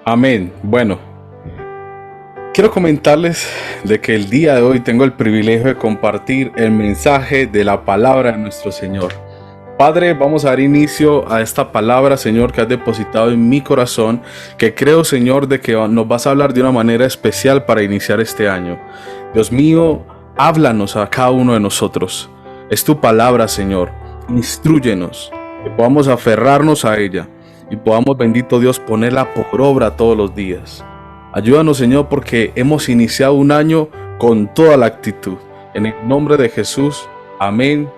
Amén. Bueno, quiero comentarles de que el día de hoy tengo el privilegio de compartir el mensaje de la palabra de nuestro Señor. Padre, vamos a dar inicio a esta palabra, Señor, que has depositado en mi corazón, que creo, Señor, de que nos vas a hablar de una manera especial para iniciar este año. Dios mío, háblanos a cada uno de nosotros. Es tu palabra, Señor. Instrúyenos, que podamos aferrarnos a ella y podamos, bendito Dios, ponerla por obra todos los días. Ayúdanos, Señor, porque hemos iniciado un año con toda la actitud. En el nombre de Jesús, amén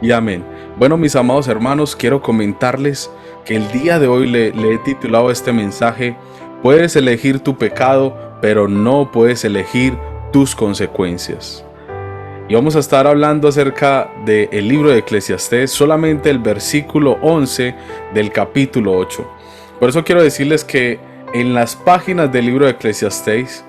y amén. Bueno, mis amados hermanos, quiero comentarles que el día de hoy le he titulado este mensaje: puedes elegir tu pecado, pero no puedes elegir tus consecuencias. Y vamos a estar hablando acerca del libro de Eclesiastés, solamente el versículo 11 del capítulo 8. Por eso quiero decirles que en las páginas del libro de Eclesiastés,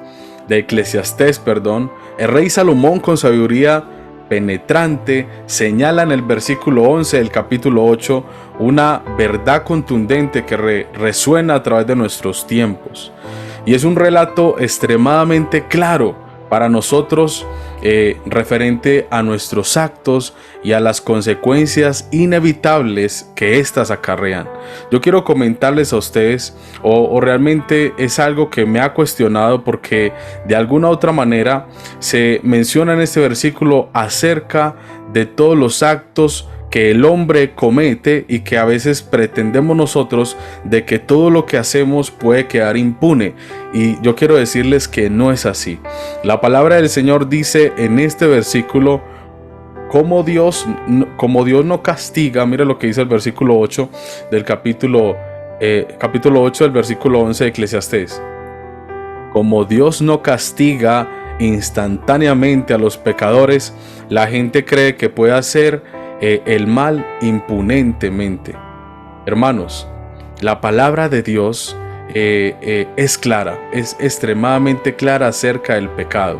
el rey Salomón, con sabiduría penetrante, señala en el versículo 11 del capítulo 8 una verdad contundente que resuena a través de nuestros tiempos. Y es un relato extremadamente claro para nosotros, referente a nuestros actos y a las consecuencias inevitables que éstas acarrean. Yo quiero comentarles a ustedes, o realmente es algo que me ha cuestionado, porque de alguna u otra manera se menciona en este versículo acerca de todos los actos que el hombre comete y que a veces pretendemos nosotros de que todo lo que hacemos puede quedar impune. Y yo quiero decirles que no es así. La palabra del Señor dice en este versículo como Dios no castiga. Mire lo que dice el versículo 8 del capítulo 8 del versículo 11 de Eclesiastés. Como Dios no castiga instantáneamente a los pecadores, la gente cree que puede hacer el mal impunemente. Hermanos, la palabra de Dios es clara, es extremadamente clara acerca del pecado.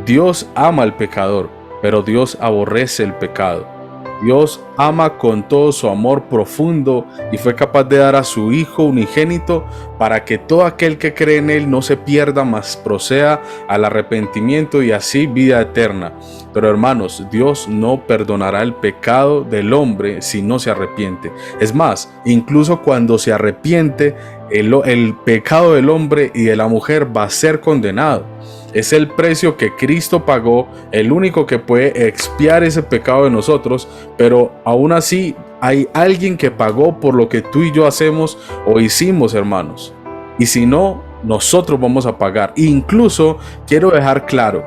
Dios ama al pecador, pero Dios aborrece el pecado. Dios ama con todo su amor profundo y fue capaz de dar a su Hijo unigénito para que todo aquel que cree en Él no se pierda, mas proceda al arrepentimiento y así vida eterna. Pero hermanos, Dios no perdonará el pecado del hombre si no se arrepiente. Es más, incluso cuando se arrepiente, el pecado del hombre y de la mujer va a ser condenado. Es el precio que Cristo pagó, el único que puede expiar ese pecado de nosotros, pero aún así hay alguien que pagó por lo que tú y yo hacemos o hicimos, hermanos. Y si no, nosotros vamos a pagar. Incluso quiero dejar claro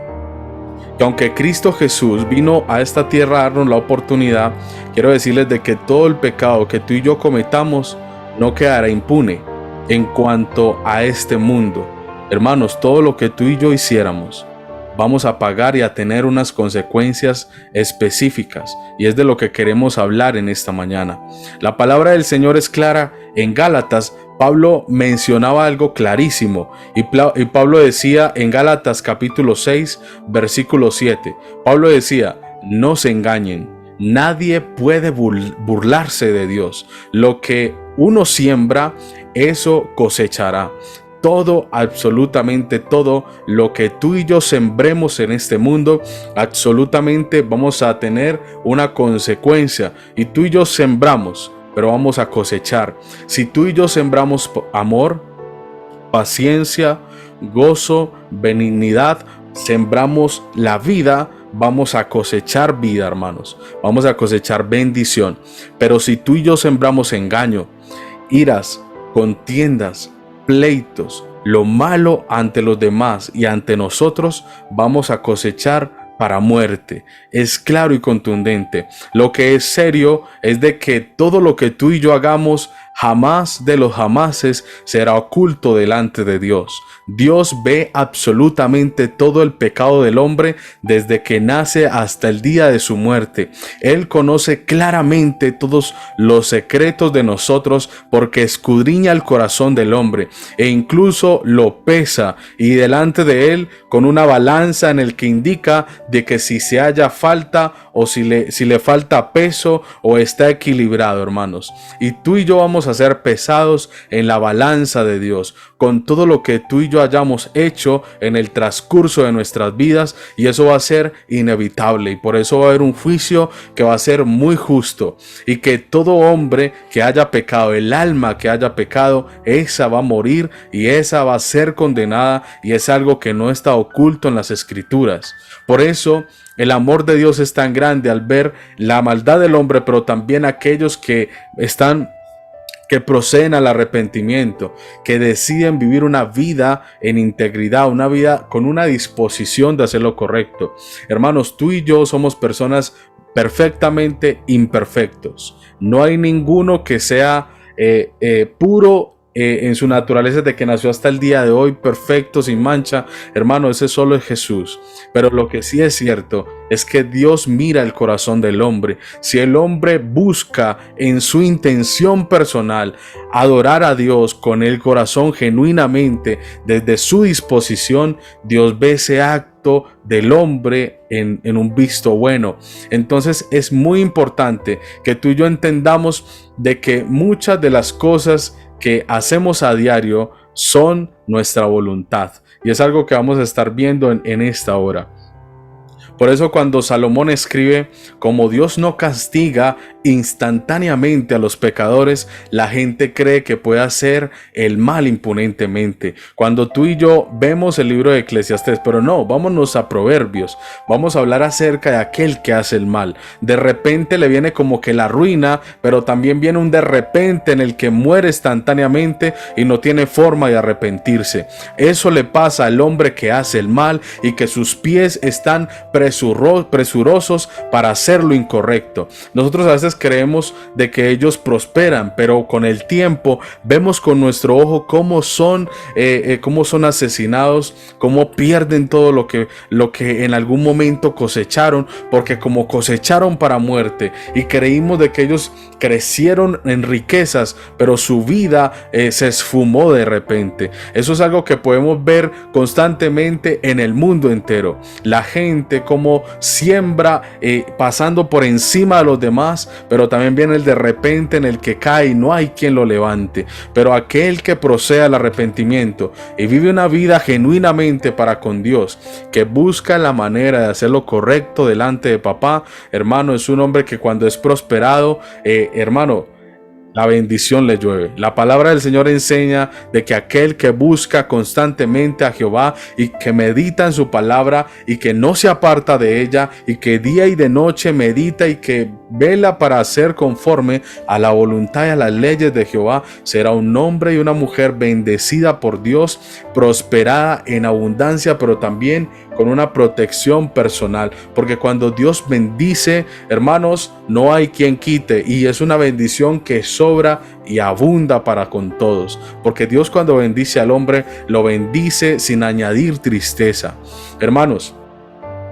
que aunque Cristo Jesús vino a esta tierra a darnos la oportunidad, quiero decirles de que todo el pecado que tú y yo cometamos no quedará impune en cuanto a este mundo. Hermanos, todo lo que tú y yo hiciéramos, vamos a pagar y a tener unas consecuencias específicas, y es de lo que queremos hablar en esta mañana. La palabra del Señor es clara. En Gálatas, Pablo mencionaba algo clarísimo, y Pablo decía en Gálatas capítulo 6, versículo 7, Pablo decía: no se engañen, nadie puede burlarse de Dios. Lo que uno siembra, eso cosechará. Todo, absolutamente todo lo que tú y yo sembremos en este mundo, absolutamente vamos a tener una consecuencia. Y tú y yo sembramos, pero vamos a cosechar. Si tú y yo sembramos amor, paciencia, gozo, benignidad, sembramos la vida, vamos a cosechar vida, hermanos. Vamos a cosechar bendición. Pero si tú y yo sembramos engaño, iras, contiendas, pleitos, lo malo ante los demás y ante nosotros, vamos a cosechar para muerte. Es claro y contundente. Lo que es serio es de que todo lo que tú y yo hagamos, jamás de los jamases será oculto delante de Dios. Dios ve absolutamente todo el pecado del hombre desde que nace hasta el día de su muerte. Él conoce claramente todos los secretos de nosotros, porque escudriña el corazón del hombre e incluso lo pesa, y delante de él con una balanza en el que indica de que si se halla falta o si le falta peso o está equilibrado, hermanos. Y tú y yo vamos a ser pesados en la balanza de Dios, con todo lo que tú y yo hayamos hecho en el transcurso de nuestras vidas, y eso va a ser inevitable, y por eso va a haber un juicio que va a ser muy justo, y que todo hombre que haya pecado, el alma que haya pecado, esa va a morir y esa va a ser condenada, y es algo que no está oculto en las escrituras. Por eso el amor de Dios es tan grande al ver la maldad del hombre, pero también aquellos que proceden al arrepentimiento, que deciden vivir una vida en integridad, una vida con una disposición de hacer lo correcto. Hermanos, tú y yo somos personas perfectamente imperfectos. No hay ninguno que sea puro en su naturaleza, de que nació hasta el día de hoy perfecto, sin mancha. Hermano, ese solo es Jesús. Pero lo que sí es cierto es que Dios mira el corazón del hombre. Si el hombre busca en su intención personal adorar a Dios con el corazón genuinamente, desde su disposición, Dios ve ese acto del hombre en un visto bueno. Entonces es muy importante que tú y yo entendamos de que muchas de las cosas que hacemos a diario son nuestra voluntad, y es algo que vamos a estar viendo en esta hora. Por eso cuando Salomón escribe, como Dios no castiga instantáneamente a los pecadores, la gente cree que puede hacer el mal impunemente. Cuando tú y yo vemos el libro de Eclesiastés, pero no, vámonos a Proverbios, vamos a hablar acerca de aquel que hace el mal. De repente le viene como que la ruina, pero también viene un de repente en el que muere instantáneamente y no tiene forma de arrepentirse. Eso le pasa al hombre que hace el mal y que sus pies están presurosos para hacer lo incorrecto. Nosotros a veces creemos de que ellos prosperan, pero con el tiempo vemos con nuestro ojo cómo son asesinados, cómo pierden todo lo que en algún momento cosecharon, porque como cosecharon para muerte y creímos de que ellos crecieron en riquezas, pero su vida se esfumó de repente. Eso es algo que podemos ver constantemente en el mundo entero. La gente como siembra pasando por encima de los demás, pero también viene el de repente en el que cae y no hay quien lo levante. Pero aquel que procede al arrepentimiento y vive una vida genuinamente para con Dios, que busca la manera de hacer lo correcto delante de papá, hermano, es un hombre que cuando es prosperado, hermano, la bendición le llueve. La palabra del Señor enseña de que aquel que busca constantemente a Jehová y que medita en su palabra y que no se aparta de ella y que día y de noche medita y que vela para hacer conforme a la voluntad y a las leyes de Jehová, será un hombre y una mujer bendecida por Dios, prosperada en abundancia, pero también con una protección personal, porque cuando Dios bendice, hermanos, no hay quien quite, y es una bendición que sobra y abunda para con todos, porque Dios cuando bendice al hombre, lo bendice sin añadir tristeza. Hermanos,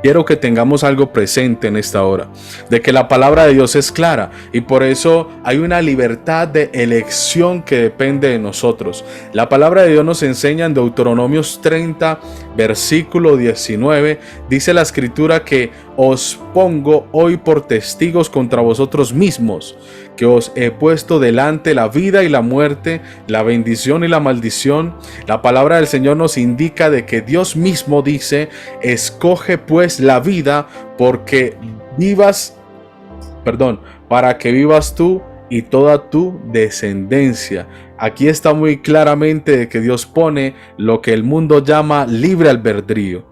quiero que tengamos algo presente en esta hora, de que la palabra de Dios es clara y por eso hay una libertad de elección que depende de nosotros. La palabra de Dios nos enseña en Deuteronomios 30, versículo 19, dice la escritura que os pongo hoy por testigos contra vosotros mismos, que os he puesto delante la vida y la muerte, la bendición y la maldición. La palabra del Señor nos indica de que Dios mismo dice, escoge pues la vida para que vivas tú y toda tu descendencia. Aquí está muy claramente de que Dios pone lo que el mundo llama libre albedrío.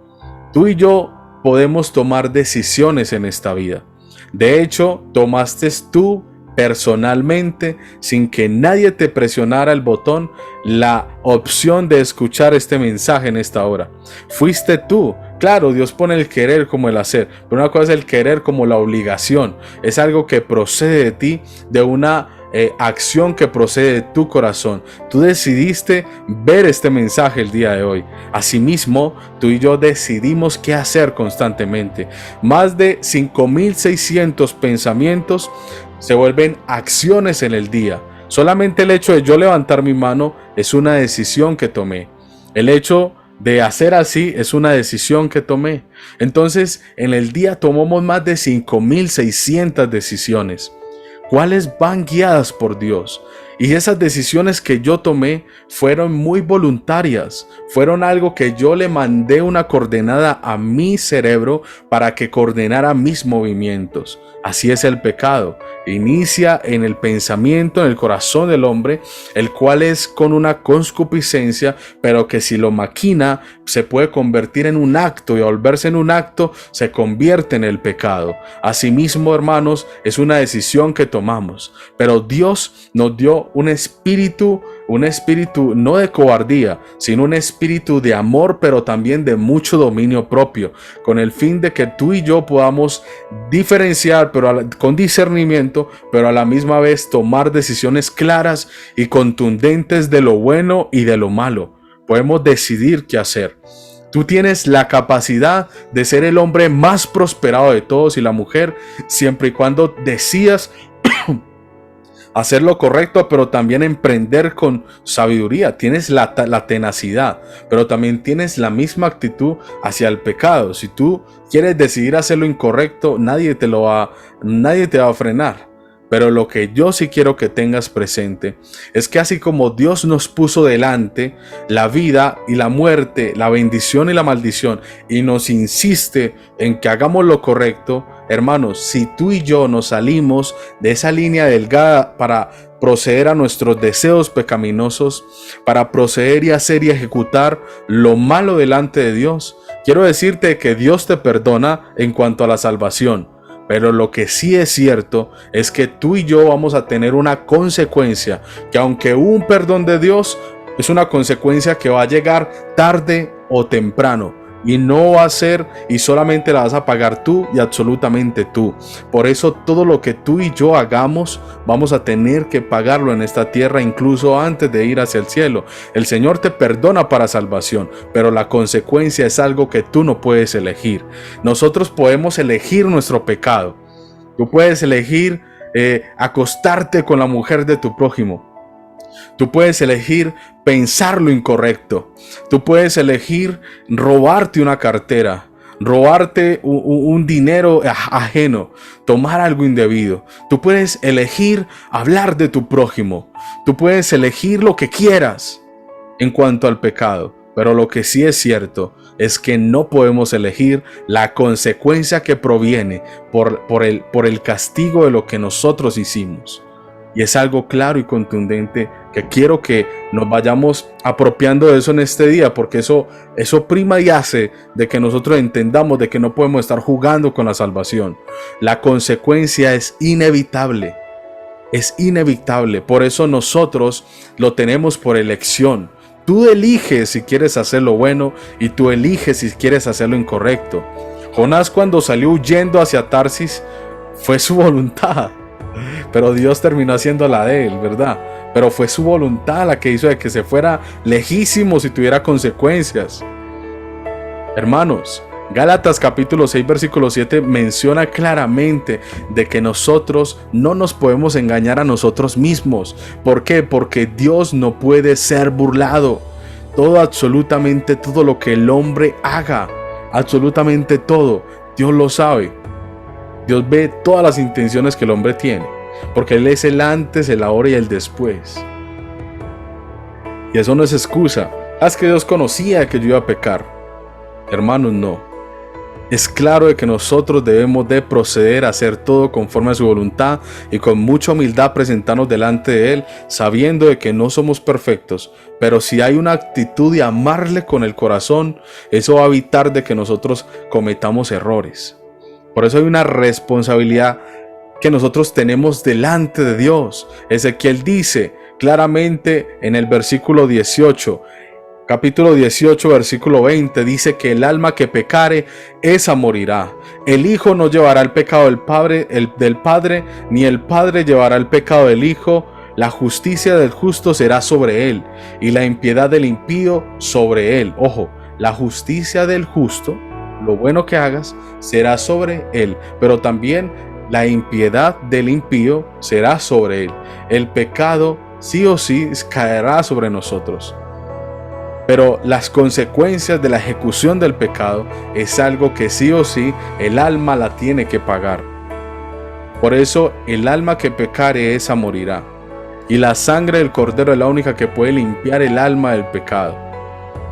Tú y yo podemos tomar decisiones en esta vida. De hecho, tomaste tú personalmente, sin que nadie te presionara el botón, la opción de escuchar este mensaje en esta hora. Fuiste tú. Claro, Dios pone el querer como el hacer, pero una cosa es el querer como la obligación. Es algo que procede de ti, de una acción que procede de tu corazón. Tú decidiste ver este mensaje el día de hoy. Asimismo, tú y yo decidimos qué hacer constantemente. Más de 5.600 pensamientos se vuelven acciones en el día. Solamente el hecho de yo levantar mi mano es una decisión que tomé. El hecho de hacer así es una decisión que tomé. Entonces, en el día tomamos más de 5.600 decisiones, cuáles van guiadas por Dios. Y esas decisiones que yo tomé fueron muy voluntarias, fueron algo que yo le mandé una coordenada a mi cerebro para que coordenara mis movimientos. Así es el pecado. Inicia en el pensamiento, en el corazón del hombre, el cual es con una concupiscencia, pero que si lo maquina se puede convertir en un acto, y al volverse en un acto se convierte en el pecado. Asimismo, hermanos, es una decisión que tomamos, pero Dios nos dio un espíritu no de cobardía, sino un espíritu de amor, pero también de mucho dominio propio, con el fin de que tú y yo podamos diferenciar, pero con discernimiento, pero a la misma vez tomar decisiones claras y contundentes de lo bueno y de lo malo. Podemos decidir qué hacer. Tú tienes la capacidad de ser el hombre más prosperado de todos y la mujer, siempre y cuando decidas hacer lo correcto, pero también emprender con sabiduría. Tienes la tenacidad, pero también tienes la misma actitud hacia el pecado. Si tú quieres decidir hacer lo incorrecto, nadie te va a frenar. Pero lo que yo sí quiero que tengas presente es que así como Dios nos puso delante la vida y la muerte, la bendición y la maldición, y nos insiste en que hagamos lo correcto, hermanos, si tú y yo nos salimos de esa línea delgada para proceder a nuestros deseos pecaminosos, para proceder y hacer y ejecutar lo malo delante de Dios, quiero decirte que Dios te perdona en cuanto a la salvación. Pero lo que sí es cierto es que tú y yo vamos a tener una consecuencia, que aunque hubo un perdón de Dios, es una consecuencia que va a llegar tarde o temprano. Y no va a ser, y solamente la vas a pagar tú y absolutamente tú. Por eso todo lo que tú y yo hagamos, vamos a tener que pagarlo en esta tierra, incluso antes de ir hacia el cielo. El Señor te perdona para salvación, pero la consecuencia es algo que tú no puedes elegir. Nosotros podemos elegir nuestro pecado. Tú puedes elegir acostarte con la mujer de tu prójimo. Tú puedes elegir pensar lo incorrecto. Tú puedes elegir robarte una cartera, robarte un dinero ajeno, tomar algo indebido. Tú puedes elegir hablar de tu prójimo. Tú puedes elegir lo que quieras en cuanto al pecado. Pero lo que sí es cierto es que no podemos elegir la consecuencia que proviene por el castigo de lo que nosotros hicimos. Y es algo claro y contundente que quiero que nos vayamos apropiando de eso en este día, porque eso prima y hace de que nosotros entendamos de que no podemos estar jugando con la salvación. La consecuencia es inevitable. Es inevitable. Por eso nosotros lo tenemos por elección. Tú eliges si quieres hacer lo bueno y tú eliges si quieres hacer lo incorrecto. Jonás, cuando salió huyendo hacia Tarsis, fue su voluntad. Pero Dios terminó haciendo la de él, ¿verdad? Pero fue su voluntad la que hizo de que se fuera lejísimos y tuviera consecuencias. Hermanos, Gálatas capítulo 6 versículo 7 menciona claramente de que nosotros no nos podemos engañar a nosotros mismos. ¿Por qué? Porque Dios no puede ser burlado. Absolutamente todo lo que el hombre haga, absolutamente todo, Dios lo sabe. Dios ve todas las intenciones que el hombre tiene, porque Él es el antes, el ahora y el después. Y eso no es excusa. Es que Dios conocía que yo iba a pecar. Hermanos, no. Es claro de que nosotros debemos de proceder a hacer todo conforme a su voluntad y con mucha humildad presentarnos delante de Él, sabiendo de que no somos perfectos, pero si hay una actitud de amarle con el corazón, eso va a evitar de que nosotros cometamos errores. Por eso hay una responsabilidad que nosotros tenemos delante de Dios. Ezequiel dice claramente en el versículo 18, capítulo 18, versículo 20, dice que el alma que pecare, esa morirá. El hijo no llevará el pecado del padre, ni el padre llevará el pecado del hijo. La justicia del justo será sobre él, y la impiedad del impío sobre él. Ojo, la justicia del justo, lo bueno que hagas, será sobre él, pero también la impiedad del impío será sobre él. El pecado sí o sí caerá sobre nosotros. Pero las consecuencias de la ejecución del pecado es algo que sí o sí el alma la tiene que pagar. Por eso el alma que pecare esa morirá. Y la sangre del Cordero es la única que puede limpiar el alma del pecado.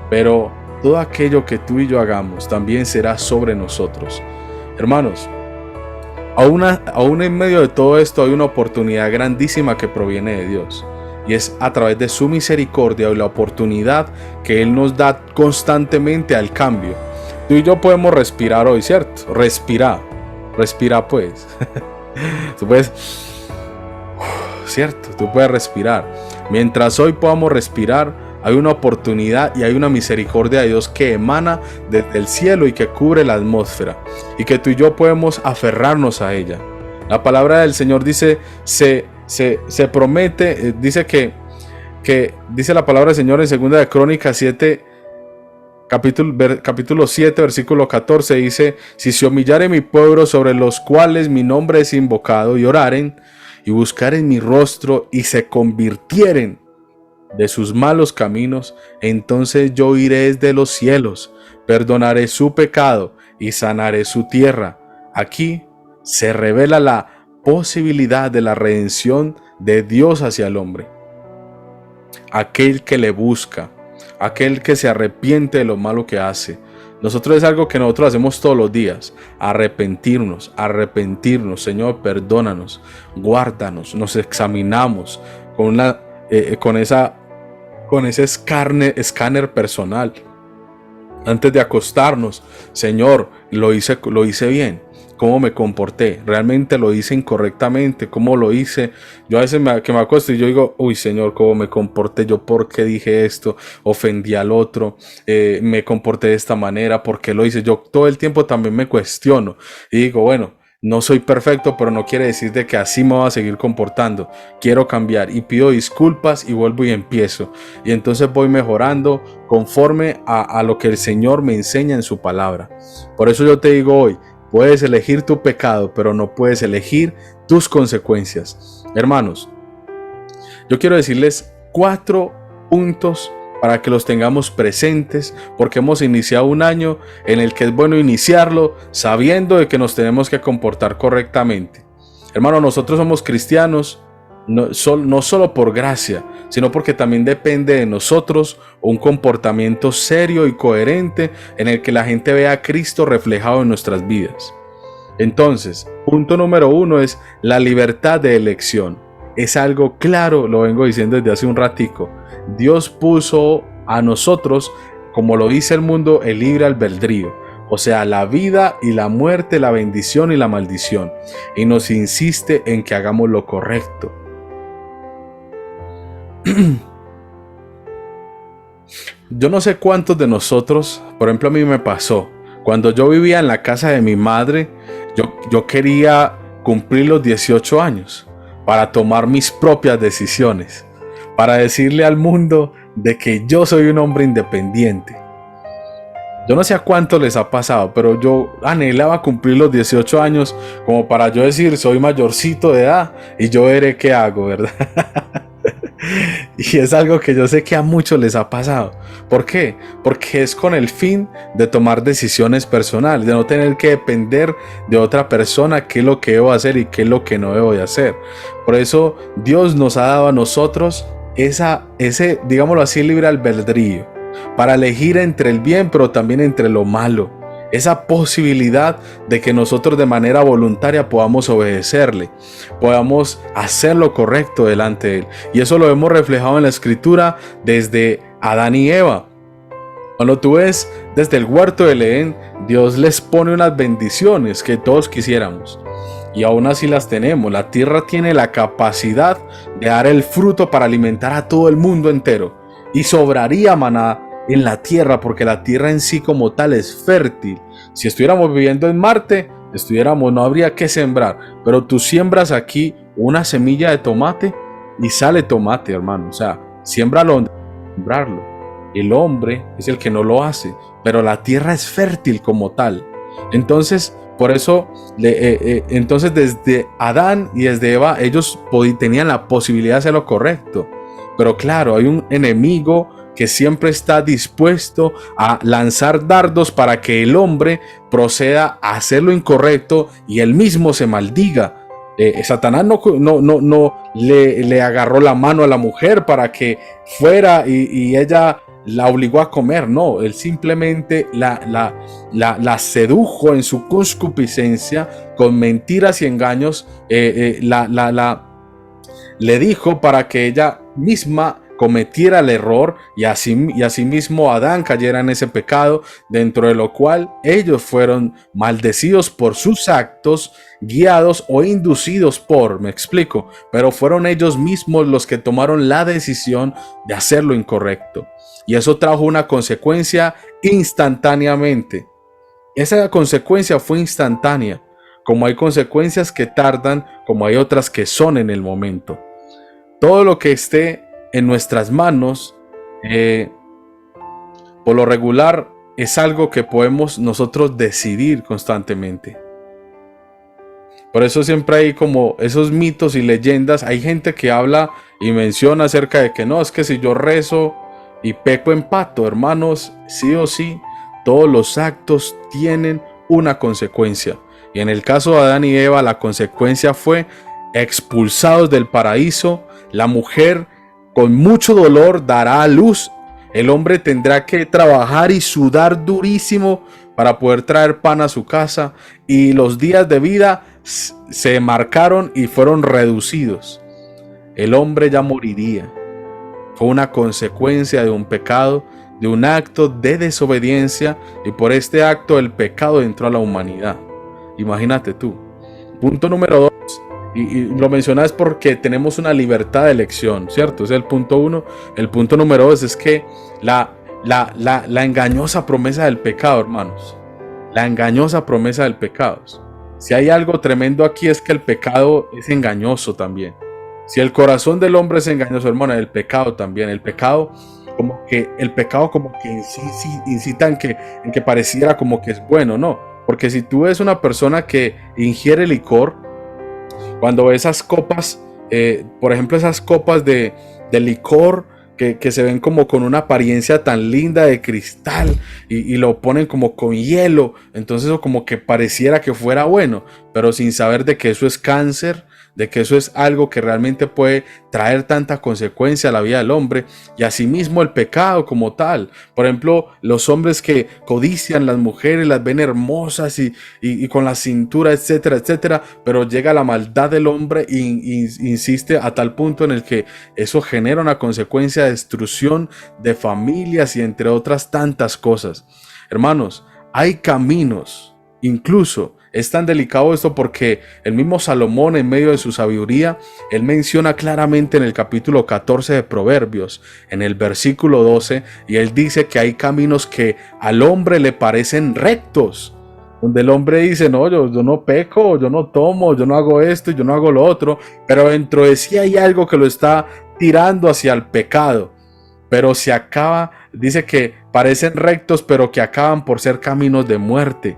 Pero todo aquello que tú y yo hagamos también será sobre nosotros. Hermanos, aún en medio de todo esto hay una oportunidad grandísima que proviene de Dios. Y es a través de su misericordia y la oportunidad que Él nos da constantemente al cambio. Tú y yo podemos respirar hoy, ¿cierto? Respira pues. Tú puedes, ¿cierto? Tú puedes respirar. Mientras hoy podamos respirar, hay una oportunidad y hay una misericordia de Dios que emana desde el cielo y que cubre la atmósfera. Y que tú y yo podemos aferrarnos a ella. La palabra del Señor dice, se promete, dice que dice la palabra del Señor en 2 de Crónicas 7, capítulo 7, versículo 14, dice: si se humillare mi pueblo sobre los cuales mi nombre es invocado, y oraren, y buscaren mi rostro, y se convirtieren de sus malos caminos, entonces yo iré desde los cielos, perdonaré su pecado, y sanaré su tierra. Aquí se revela la posibilidad de la redención de Dios hacia el hombre. Aquel que le busca, aquel que se arrepiente de lo malo que hace. Nosotros es algo que nosotros hacemos todos los días: arrepentirnos, Señor, perdónanos, guárdanos, nos examinamos con ese escáner personal antes de acostarnos. Señor, lo hice bien. ¿Cómo me comporté? ¿Realmente lo hice incorrectamente? ¿Cómo lo hice? Yo a veces que me acuesto y yo digo: uy, Señor, ¿cómo me comporté? ¿Yo por qué dije esto? ¿Ofendí al otro? ¿Me comporté de esta manera? ¿Por qué lo hice? Yo todo el tiempo también me cuestiono y digo: bueno, no soy perfecto, pero no quiere decir de que así me voy a seguir comportando. Quiero cambiar y pido disculpas y vuelvo y empiezo. Y entonces voy mejorando conforme a lo que el Señor me enseña en su palabra. Por eso yo te digo hoy: puedes elegir tu pecado, pero no puedes elegir tus consecuencias. Hermanos, yo quiero decirles 4 puntos para que los tengamos presentes, porque hemos iniciado un año en el que es bueno iniciarlo sabiendo de que nos tenemos que comportar correctamente. Hermano, nosotros somos cristianos no solo por gracia, sino porque también depende de nosotros un comportamiento serio y coherente en el que la gente vea a Cristo reflejado en nuestras vidas. Entonces, punto número 1 es la libertad de elección. Es algo claro, lo vengo diciendo desde hace un ratico. Dios puso a nosotros, como lo dice el mundo, el libre albedrío. O sea, la vida y la muerte, la bendición y la maldición. Y nos insiste en que hagamos lo correcto. Yo no sé cuántos de nosotros, por ejemplo, a mí me pasó, cuando yo vivía en la casa de mi madre, yo quería cumplir los 18 años para tomar mis propias decisiones, para decirle al mundo de que yo soy un hombre independiente. Yo no sé a cuántos les ha pasado, pero yo anhelaba cumplir los 18 años como para yo decir: soy mayorcito de edad y yo veré qué hago, ¿verdad? Y es algo que yo sé que a muchos les ha pasado. ¿Por qué? Porque es con el fin de tomar decisiones personales, de no tener que depender de otra persona qué es lo que debo hacer y qué es lo que no debo de hacer. Por eso Dios nos ha dado a nosotros ese, digámoslo así, libre albedrío, para elegir entre el bien, pero también entre lo malo. Esa posibilidad de que nosotros de manera voluntaria podamos obedecerle, podamos hacer lo correcto delante de él. Y eso lo hemos reflejado en la escritura desde Adán y Eva. Cuando tú ves desde el huerto del Edén, Dios les pone unas bendiciones que todos quisiéramos. Y aún así las tenemos. La tierra tiene la capacidad de dar el fruto para alimentar a todo el mundo entero. Y sobraría maná en la tierra, porque la tierra en sí como tal es fértil. Si estuviéramos viviendo en Marte, no habría que sembrar, pero tú siembras aquí una semilla de tomate y sale tomate, hermano. O sea, siembrarlo. El hombre es el que no lo hace, pero la tierra es fértil como tal. Entonces, por eso, entonces desde Adán y desde Eva, ellos tenían la posibilidad de hacer lo correcto. Pero claro, hay un enemigo que siempre está dispuesto a lanzar dardos para que el hombre proceda a hacer lo incorrecto y él mismo se maldiga. Satanás no le agarró la mano a la mujer para que fuera y ella la obligó a comer. No, él simplemente la sedujo en su concupiscencia con mentiras y engaños. Le dijo para que ella misma cometiera el error y asimismo Adán cayera en ese pecado, dentro de lo cual ellos fueron maldecidos por sus actos, guiados o inducidos por, me explico, pero fueron ellos mismos los que tomaron la decisión de hacer lo incorrecto. Y eso trajo una consecuencia instantáneamente. Esa consecuencia fue instantánea. Como hay consecuencias que tardan, como hay otras que son en el momento. Todo lo que esté en nuestras manos, por lo regular, es algo que podemos nosotros decidir constantemente. Por eso siempre hay como esos mitos y leyendas. Hay gente que habla y menciona acerca de que no, es que si yo rezo y peco empato, hermanos, sí o sí, todos los actos tienen una consecuencia. Y en el caso de Adán y Eva, la consecuencia fue expulsados del paraíso. La mujer con mucho dolor dará a luz. El hombre tendrá que trabajar y sudar durísimo para poder traer pan a su casa. Y los días de vida se marcaron y fueron reducidos. El hombre ya moriría. Fue una consecuencia de un pecado, de un acto de desobediencia. Y por este acto el pecado entró a la humanidad. Imagínate tú. Punto número 2. Y lo mencionas porque tenemos una libertad de elección, ¿cierto? Ese es el punto 1. El punto número 2 es que la engañosa promesa del pecado, hermanos. La engañosa promesa del pecado. Si hay algo tremendo aquí es que el pecado es engañoso también. Si el corazón del hombre es engañoso, hermano, el pecado también. El pecado como que incita en que pareciera como que es bueno, ¿no? Porque si tú ves una persona que ingiere licor, cuando ves esas copas, por ejemplo, esas copas de licor que se ven como con una apariencia tan linda de cristal y lo ponen como con hielo, entonces eso como que pareciera que fuera bueno, pero sin saber de que eso es cáncer, de que eso es algo que realmente puede traer tanta consecuencia a la vida del hombre, y asimismo el pecado como tal. Por ejemplo, los hombres que codician las mujeres, las ven hermosas y con la cintura, etcétera, etcétera, pero llega la maldad del hombre e insiste a tal punto en el que eso genera una consecuencia de destrucción de familias y entre otras tantas cosas. Hermanos, hay caminos, incluso es tan delicado esto porque el mismo Salomón, en medio de su sabiduría, él menciona claramente en el capítulo 14 de Proverbios, en el versículo 12, y él dice que hay caminos que al hombre le parecen rectos, donde el hombre dice, no, yo no peco, yo no tomo, yo no hago esto, yo no hago lo otro, pero dentro de sí hay algo que lo está tirando hacia el pecado, pero se acaba, dice que parecen rectos, pero que acaban por ser caminos de muerte.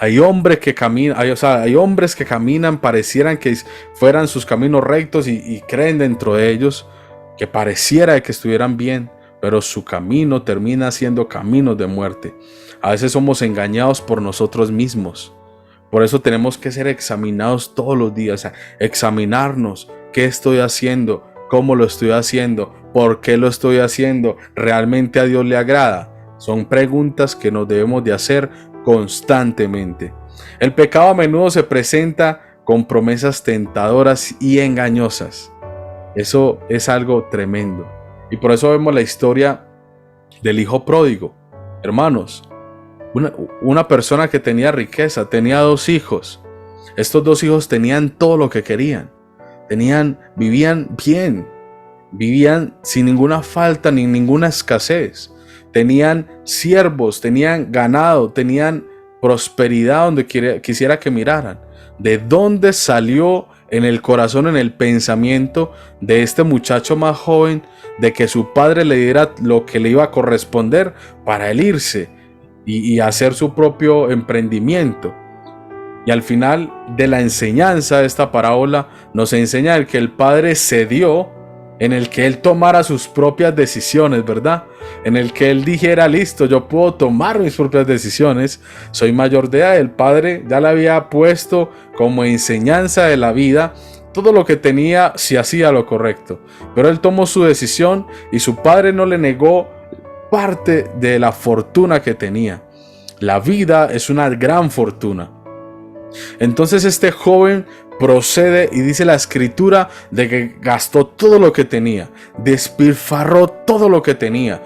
Hay hombres que caminan, parecieran que fueran sus caminos rectos y creen dentro de ellos que pareciera que estuvieran bien, pero su camino termina siendo caminos de muerte. A veces somos engañados por nosotros mismos. Por eso tenemos que ser examinados todos los días, examinarnos qué estoy haciendo, cómo lo estoy haciendo, por qué lo estoy haciendo, ¿realmente a Dios le agrada? Son preguntas que nos debemos de hacer constantemente. El pecado a menudo se presenta con promesas tentadoras y engañosas. Eso es algo tremendo. Y por eso vemos la historia del hijo pródigo. Hermanos, una persona que tenía riqueza, tenía 2 hijos. Estos 2 hijos tenían todo lo que querían. Vivían bien. Vivían sin ninguna falta ni ninguna escasez. Tenían siervos, tenían ganado, tenían prosperidad donde quisiera que miraran. ¿De dónde salió en el corazón, en el pensamiento de este muchacho más joven, de que su padre le diera lo que le iba a corresponder para él irse y hacer su propio emprendimiento? Y al final de la enseñanza de esta parábola nos enseña que el padre cedió en el que él tomara sus propias decisiones, ¿verdad? En el que él dijera, listo, yo puedo tomar mis propias decisiones, soy mayor de edad, el padre ya le había puesto como enseñanza de la vida todo lo que tenía si hacía lo correcto, pero él tomó su decisión y su padre no le negó parte de la fortuna que tenía. La vida es una gran fortuna. Entonces este joven procede y dice la escritura de que gastó todo lo que tenía, despilfarró todo lo que tenía.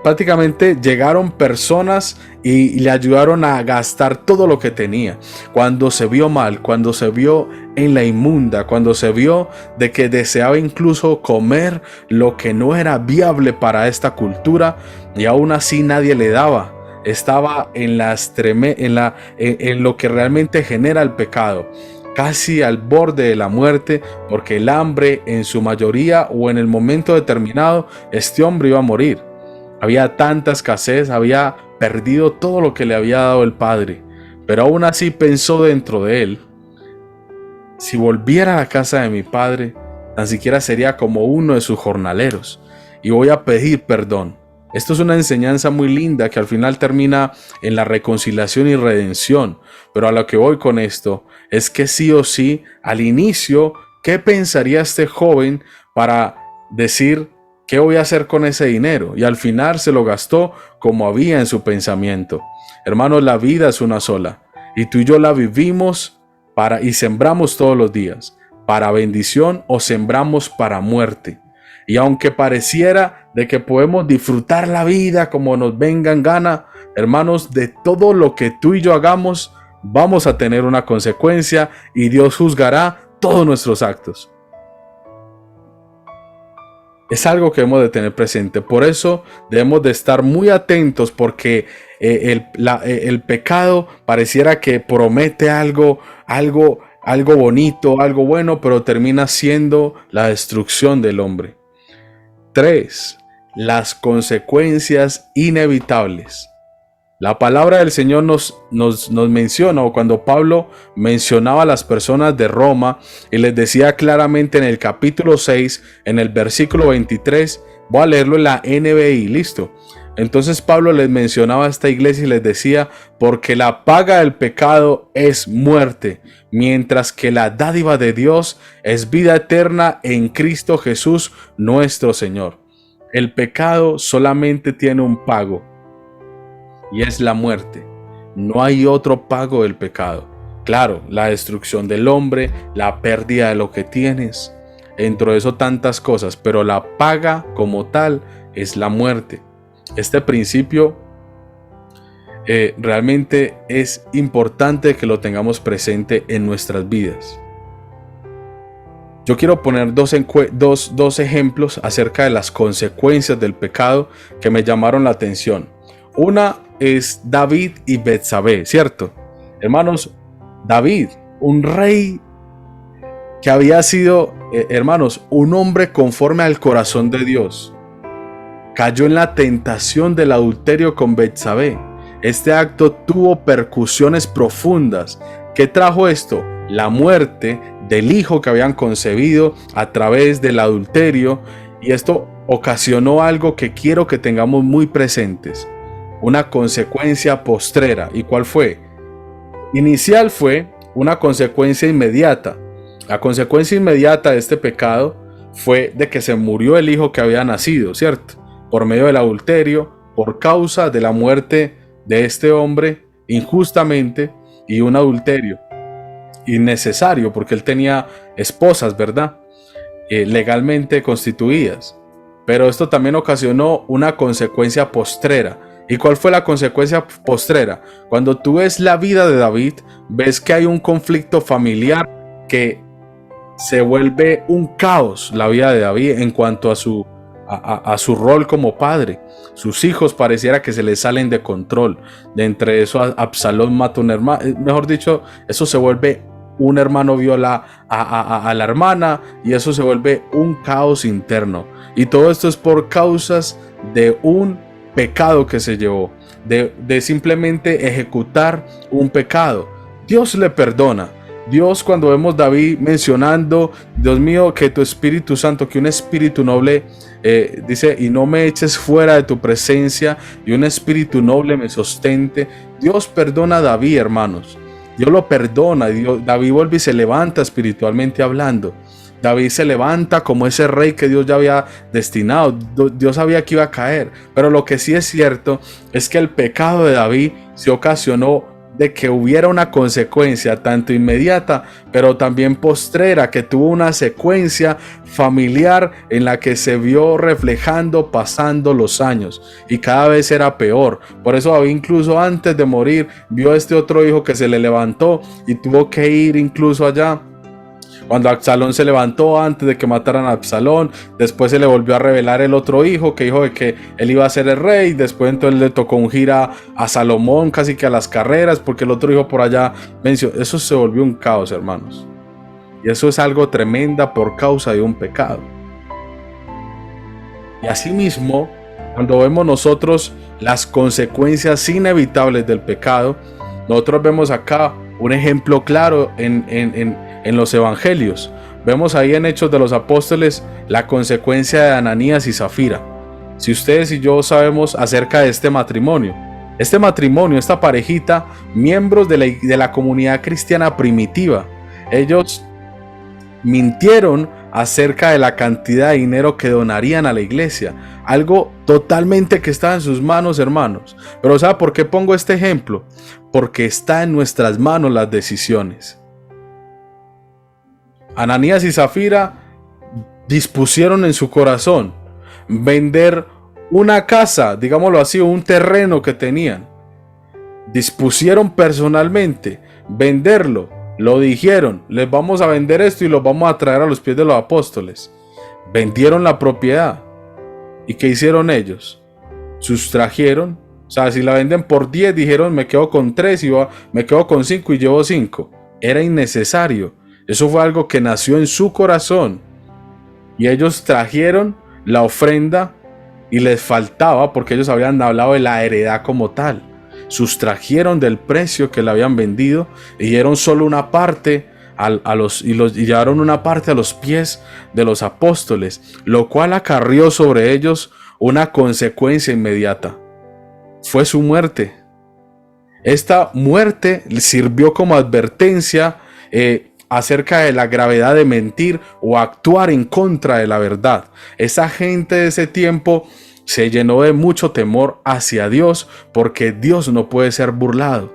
Prácticamente llegaron personas y le ayudaron a gastar todo lo que tenía. Cuando se vio mal, cuando se vio en la inmunda, cuando se vio de que deseaba incluso comer lo que no era viable para esta cultura, y aún así nadie le daba. Estaba en lo que realmente genera el pecado, casi al borde de la muerte, porque el hambre en su mayoría o en el momento determinado este hombre iba a morir. Había tanta escasez, había perdido todo lo que le había dado el padre, pero aún así pensó dentro de él: si volviera a la casa de mi padre, tan siquiera sería como uno de sus jornaleros, y voy a pedir perdón. Esto es una enseñanza muy linda que al final termina en la reconciliación y redención, pero a lo que voy con esto es que sí o sí, al inicio, ¿qué pensaría este joven para decir qué voy a hacer con ese dinero? Y al final se lo gastó como había en su pensamiento. Hermanos, la vida es una sola y tú y yo la vivimos y sembramos todos los días, para bendición o sembramos para muerte. Y aunque pareciera de que podemos disfrutar la vida como nos venga en gana, hermanos, de todo lo que tú y yo hagamos, vamos a tener una consecuencia y Dios juzgará todos nuestros actos. Es algo que debemos de tener presente. Por eso debemos de estar muy atentos, porque el pecado pareciera que promete algo bonito, algo bueno, pero termina siendo la destrucción del hombre. 3. Las consecuencias inevitables. La palabra del Señor nos menciona, o cuando Pablo mencionaba a las personas de Roma y les decía claramente en el capítulo 6, en el versículo 23, voy a leerlo en la NBI, listo. Entonces Pablo les mencionaba a esta iglesia y les decía: porque la paga del pecado es muerte, mientras que la dádiva de Dios es vida eterna en Cristo Jesús nuestro Señor. El pecado solamente tiene un pago, y es la muerte. No hay otro pago del pecado. Claro, la destrucción del hombre, la pérdida de lo que tienes, dentro de eso tantas cosas, pero la paga como tal es la muerte. Este principio realmente es importante que lo tengamos presente en nuestras vidas. Yo quiero poner dos ejemplos acerca de las consecuencias del pecado que me llamaron la atención. Una es David y Betsabé, ¿cierto? Hermanos, David, un rey que había sido, hermanos, un hombre conforme al corazón de Dios, cayó en la tentación del adulterio con Betsabé. Este acto tuvo percusiones profundas. ¿Qué trajo esto? La muerte del hijo que habían concebido a través del adulterio, y esto ocasionó algo que quiero que tengamos muy presentes: una consecuencia postrera. ¿Y cuál fue? Inicial fue una consecuencia inmediata. La consecuencia inmediata de este pecado fue de que se murió el hijo que había nacido, ¿cierto? Por medio del adulterio, por causa de la muerte de este hombre injustamente, y un adulterio innecesario porque él tenía esposas, ¿verdad? Legalmente constituidas. Pero esto también ocasionó una consecuencia postrera. ¿Y cuál fue la consecuencia postrera? Cuando tú ves la vida de David, ves que hay un conflicto familiar que se vuelve un caos, la vida de David, en cuanto a su rol como padre. Sus hijos pareciera que se les salen de control. De entre eso, Absalón mata a un hermano. Mejor dicho, eso se vuelve, un hermano viola a la hermana, y eso se vuelve un caos interno. Y todo esto es por causas de un pecado que se llevó, de simplemente ejecutar un pecado. Dios le perdona, Dios, cuando vemos David mencionando, Dios mío, que tu Espíritu Santo, que un espíritu noble, dice, y no me eches fuera de tu presencia, y un espíritu noble me sostente. Dios perdona a David, hermanos. Dios lo perdona. David vuelve y se levanta espiritualmente hablando. David se levanta como ese rey que Dios ya había destinado. Dios sabía que iba a caer. Pero lo que sí es cierto es que el pecado de David se ocasionó de que hubiera una consecuencia tanto inmediata, pero también postrera, que tuvo una secuencia familiar en la que se vio reflejando pasando los años y cada vez era peor. Por eso David, incluso antes de morir, vio a este otro hijo que se le levantó y tuvo que ir incluso allá. Cuando Absalón se levantó antes de que mataran a Absalón, después se le volvió a revelar el otro hijo que dijo de que él iba a ser el rey. Después entonces le tocó ungir a Salomón casi que a las carreras, porque el otro hijo por allá venció. Eso se volvió un caos, hermanos. Y eso es algo tremenda por causa de un pecado. Y asimismo, cuando vemos nosotros las consecuencias inevitables del pecado, nosotros vemos acá un ejemplo claro en los evangelios. Vemos ahí en Hechos de los Apóstoles la consecuencia de Ananías y Zafira. Si ustedes y yo sabemos acerca de este matrimonio, esta parejita, miembros de la comunidad cristiana primitiva, ellos mintieron acerca de la cantidad de dinero que donarían a la iglesia, algo totalmente que estaba en sus manos, hermanos. Pero ¿sabe por qué pongo este ejemplo? Porque está en nuestras manos las decisiones. Ananías y Zafira dispusieron en su corazón vender una casa, digámoslo así, un terreno que tenían. Dispusieron personalmente venderlo. Lo dijeron, les vamos a vender esto y lo vamos a traer a los pies de los apóstoles. Vendieron la propiedad. ¿Y qué hicieron ellos? Sustrajeron. O sea, si la venden por 10, dijeron, me quedo con 3, me quedo con 5 y llevo 5. Era innecesario. Eso fue algo que nació en su corazón. Y ellos trajeron la ofrenda y les faltaba, porque ellos habían hablado de la heredad como tal. Sustrajeron del precio que le habían vendido y dieron solo una parte y llevaron una parte a los pies de los apóstoles, lo cual acarrió sobre ellos una consecuencia inmediata. Fue su muerte. Esta muerte sirvió como advertencia acerca de la gravedad de mentir o actuar en contra de la verdad. Esa gente de ese tiempo se llenó de mucho temor hacia Dios, porque Dios no puede ser burlado.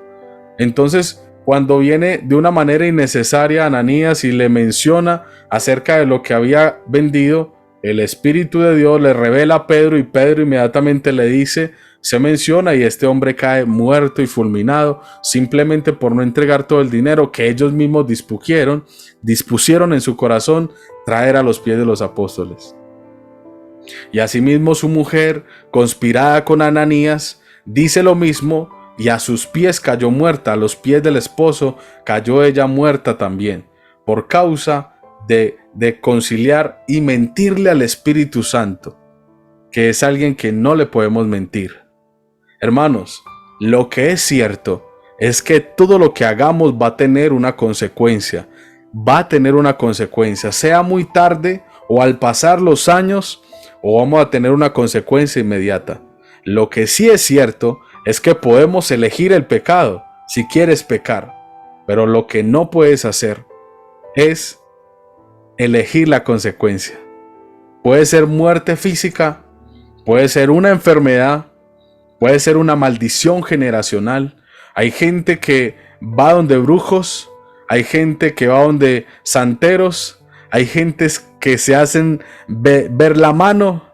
Entonces, cuando viene de una manera innecesaria Ananías y le menciona acerca de lo que había vendido, el Espíritu de Dios le revela a Pedro y Pedro inmediatamente le dice, se menciona, y este hombre cae muerto y fulminado simplemente por no entregar todo el dinero que ellos mismos dispusieron en su corazón traer a los pies de los apóstoles. Y asimismo su mujer, conspirada con Ananías, dice lo mismo, y a sus pies cayó muerta, a los pies del esposo cayó ella muerta también, por causa de conciliar y mentirle al Espíritu Santo, que es alguien que no le podemos mentir. Hermanos, lo que es cierto es que todo lo que hagamos va a tener una consecuencia, sea muy tarde o al pasar los años, o vamos a tener una consecuencia inmediata. Lo que sí es cierto es que podemos elegir el pecado si quieres pecar, pero lo que no puedes hacer es elegir la consecuencia. Puede ser muerte física, puede ser una enfermedad, puede ser una maldición generacional. Hay gente que va donde brujos, hay gente que va donde santeros, hay gentes que se hacen ver la mano,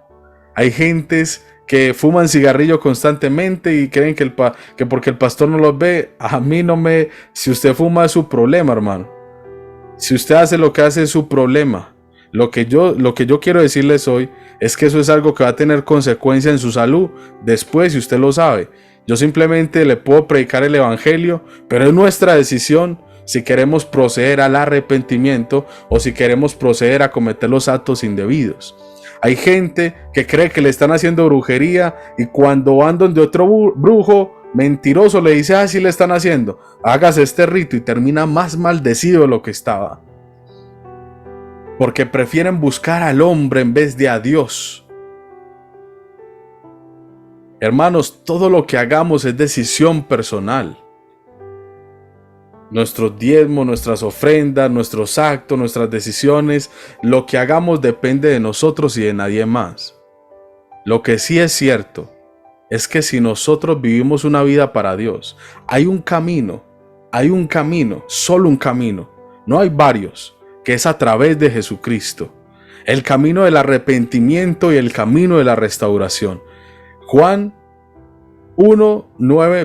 hay gentes que fuman cigarrillo constantemente y creen que porque el pastor no los ve. A mí no me... Si usted fuma es su problema, hermano. Si usted hace lo que hace es su problema. Lo que yo quiero decirles hoy es que eso es algo que va a tener consecuencia en su salud después, si usted lo sabe. Yo simplemente le puedo predicar el evangelio, pero es nuestra decisión si queremos proceder al arrepentimiento o si queremos proceder a cometer los actos indebidos. Hay gente que cree que le están haciendo brujería y cuando van donde otro brujo Mentiroso, le dice, así le están haciendo, hágase este rito, y termina más maldecido de lo que estaba. Porque prefieren buscar al hombre en vez de a Dios. Hermanos, todo lo que hagamos es decisión personal. Nuestros diezmos, nuestras ofrendas, nuestros actos, nuestras decisiones, lo que hagamos depende de nosotros y de nadie más. Lo que sí es cierto es que si nosotros vivimos una vida para Dios, hay un camino, solo un camino, no hay varios, que es a través de Jesucristo. El camino del arrepentimiento y el camino de la restauración.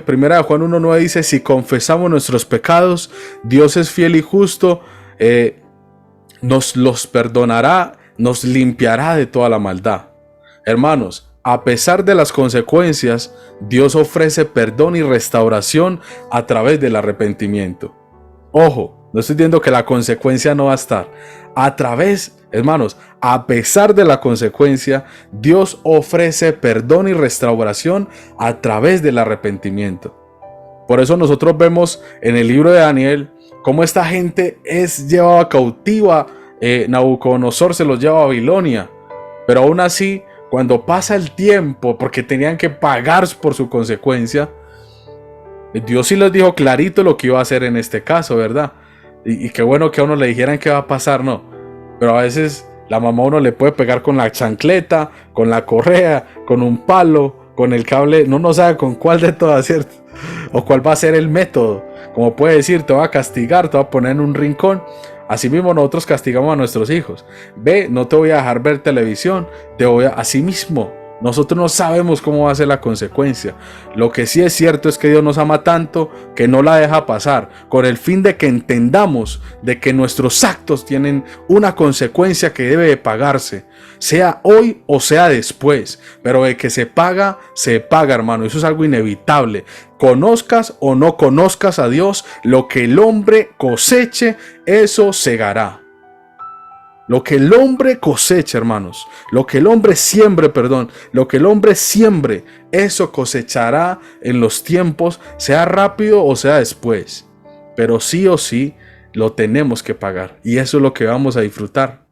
Primera de Juan 1:9 dice, si confesamos nuestros pecados, Dios es fiel y justo, nos los perdonará, nos limpiará de toda la maldad. Hermanos, a pesar de las consecuencias, Dios ofrece perdón y restauración a través del arrepentimiento. Ojo, no estoy diciendo que la consecuencia no va a estar. Hermanos, a pesar de la consecuencia, Dios ofrece perdón y restauración a través del arrepentimiento. Por eso nosotros vemos en el libro de Daniel cómo esta gente es llevada cautiva. Nabucodonosor se los lleva a Babilonia. Pero aún así, cuando pasa el tiempo, porque tenían que pagar por su consecuencia, Dios sí les dijo clarito lo que iba a hacer en este caso, ¿verdad? Y qué bueno que a uno le dijeran qué va a pasar, no. Pero a veces la mamá a uno le puede pegar con la chancleta, con la correa, con un palo, con el cable, no sabe con cuál de todas, ¿cierto? O cuál va a ser el método. Como puede decir, te va a castigar, te va a poner en un rincón. Así mismo nosotros castigamos a nuestros hijos. Ve, no te voy a dejar ver televisión, así mismo. Nosotros no sabemos cómo va a ser la consecuencia. Lo que sí es cierto es que Dios nos ama tanto que no la deja pasar, con el fin de que entendamos de que nuestros actos tienen una consecuencia que debe de pagarse, sea hoy o sea después, pero de que se paga, hermano. Eso es algo inevitable. Conozcas o no conozcas a Dios, lo que el hombre coseche, eso segará. Lo que el hombre cosecha, hermanos, lo que el hombre siembre, eso cosechará en los tiempos, sea rápido o sea después. Pero sí o sí lo tenemos que pagar, y eso es lo que vamos a disfrutar.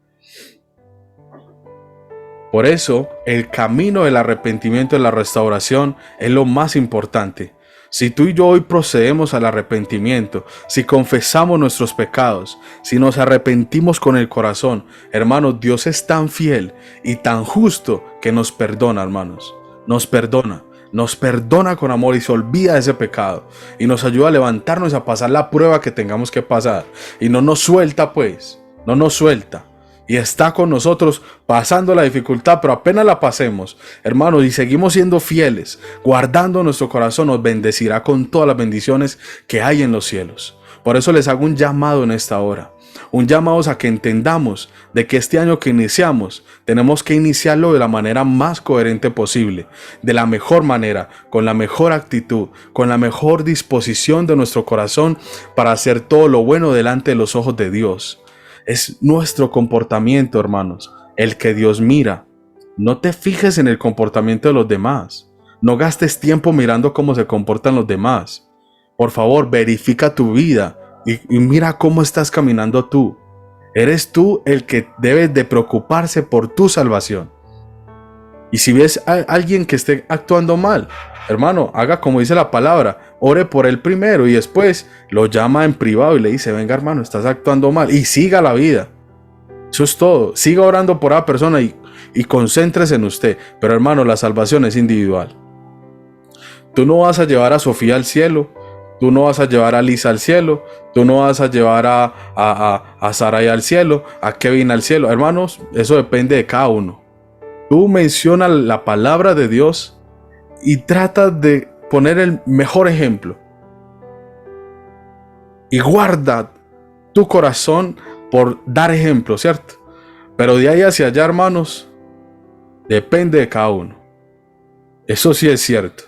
Por eso, el camino del arrepentimiento y la restauración es lo más importante. Si tú y yo hoy procedemos al arrepentimiento, si confesamos nuestros pecados, si nos arrepentimos con el corazón, hermanos, Dios es tan fiel y tan justo que nos perdona, hermanos. Nos perdona con amor y se olvida de ese pecado y nos ayuda a levantarnos y a pasar la prueba que tengamos que pasar. Y no nos suelta, no nos suelta. Y está con nosotros pasando la dificultad, pero apenas la pasemos, hermanos, y seguimos siendo fieles, guardando nuestro corazón, nos bendecirá con todas las bendiciones que hay en los cielos. Por eso les hago un llamado en esta hora, un llamado a que entendamos de que este año que iniciamos, tenemos que iniciarlo de la manera más coherente posible, de la mejor manera, con la mejor actitud, con la mejor disposición de nuestro corazón para hacer todo lo bueno delante de los ojos de Dios. Es nuestro comportamiento, hermanos, el que Dios mira. No te fijes en el comportamiento de los demás. No gastes tiempo mirando cómo se comportan los demás. Por favor, verifica tu vida y mira cómo estás caminando tú. Eres tú el que debes de preocuparse por tu salvación. Y si ves a alguien que esté actuando mal, hermano, haga como dice la palabra, ore por él primero y después lo llama en privado y le dice, venga hermano, estás actuando mal, y siga la vida. Eso es todo. Siga orando por esa persona y concéntrese en usted. Pero hermano, la salvación es individual. Tú no vas a llevar a Sofía al cielo, tú no vas a llevar a Lisa al cielo, tú no vas a llevar a Sarai al cielo, a Kevin al cielo. Hermanos, eso depende de cada uno. Tú menciona la palabra de Dios y trata de poner el mejor ejemplo. Y guarda tu corazón por dar ejemplo, ¿cierto? Pero de ahí hacia allá, hermanos, depende de cada uno. Eso sí es cierto.